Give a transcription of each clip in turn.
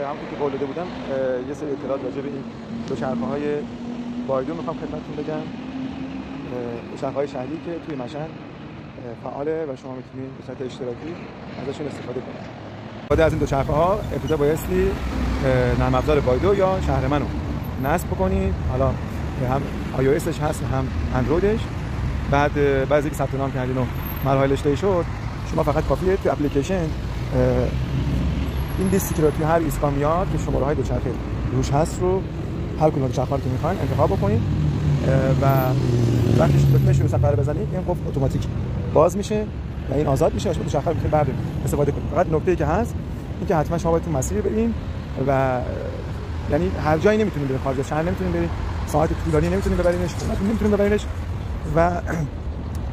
همونطور که قول داده بودم یه سری اطلاعات راجع به این دوچرخه‌های بایدو میخوام خدمتتون بگم. دوچرخه‌های شهری که توی مشهد فعاله و شما میتونید به صورت اشتراکی ازشون استفاده کنید. بعد از این دوچرخه‌ها ابتدا بایستی نرم افزار بایدو یا شهرمن رو نصب بکنید. حالا هم iOSش هست هم اندرویدش. بعد از اینکه ثبت نام کردین و مراحلش طی شد، شما فقط کافیه توی اپلیکیشن این لیستی که توی هر ایستگاه میاد که شماره‌های دوچرخه روش هست رو هر کدوم دوچرخه‌ای که می‌خواید انتخاب بکنید و وقتی دکمه شروع سفر بزنید این قفل اتوماتیک باز میشه و این آزاد میشه و شما دوچرخه رو می‌تونید بردارید استفاده کنید. فقط نکته‌ای که هست این که حتما شما باید تو مسیر برید و یعنی هر جایی نمیتونید برید، خارج از شهر نمیتونید برید، ساعت طولانی نمیتونید ببرینش، نمیتونید ببرینش و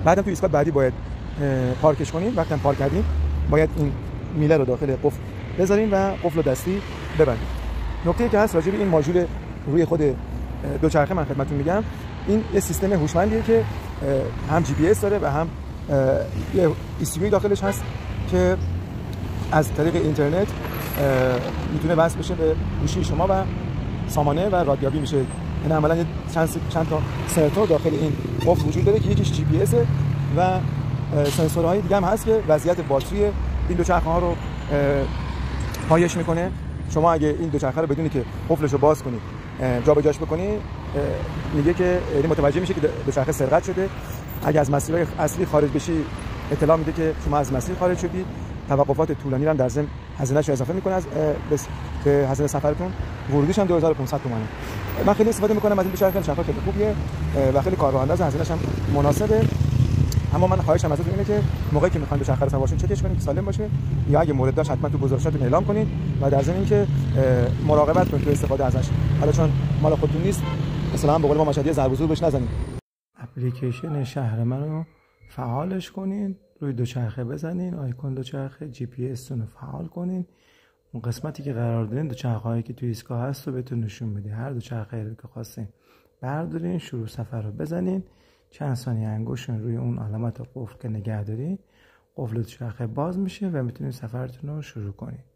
بعدم تو ایستگاه بعدی باید پارکش کنید. وقتی پارک کردین باید این میله رو داخل قفل بذارین و قفل رو دستی ببندید. نکته‌ای که هست راجع به این ماژول روی خود دوچرخه من خدمتتون میگم، این یه سیستم هوشمندیه که هم جی پی اس داره و هم یه استیمی داخلش هست که از طریق اینترنت میتونه وصل بشه به گوشی شما و سامانه و رادیابی میشه. این عملاً چند تا سنسور داخل این قفل وجود داره که یکیش جی پی اس و سنسورهای دیگه هم هست که وضعیت باتری این دوچرخه‌ها رو پایش میکنه. شما اگه این دوچرخه رو بدونی که قفلش رو باز کنی جابجاش بکنی میگه که یعنی متوجه میشه که دوچرخه سرقت شده. اگه از مسیرهای اصلی خارج بشی اطلاع میده که شما از مسیر خارج شدی. توقفات طولانی هم در ضمن هزینه‌اش رو اضافه میکنه از به هزینه سفرتون. ورودیش هم 2500 تومانه. من خیلی استفاده میکنم از این دوچرخه خیلی خوبیه و خیلی کارآمد، هزینه‌اش هم مناسبه. اما من خواهشم ازتون اینه که موقعی که میخواین دوچرخه رو سوارشون چکش کنید که سالم باشه یا اگه مورد داشت حتما تو گزارشاتون اعلام کنید و در ضمن اینکه مراقبت کنید تو استفاده ازش. حالا چون مال خودتون نیست مثلا به قول ما مشهدی ضرب و زور بهش نزنید. اپلیکیشن شهرمن رو فعالش کنین، روی دوچرخه بزنین، آیکون دوچرخه جی پی اس رو فعال کنین. اون قسمتی که قرار دادین دوچرخه‌هایی که توی ایستگاه هست رو بهتون نشون بده. هر دوچرخه رو که خواستین بردارین، شروع سفر رو بزنین، چند ثانیه انگشتون روی اون علامت قفل که نگه دارین، قفل دوچرخه باز میشه و میتونید سفرتون رو شروع کنید.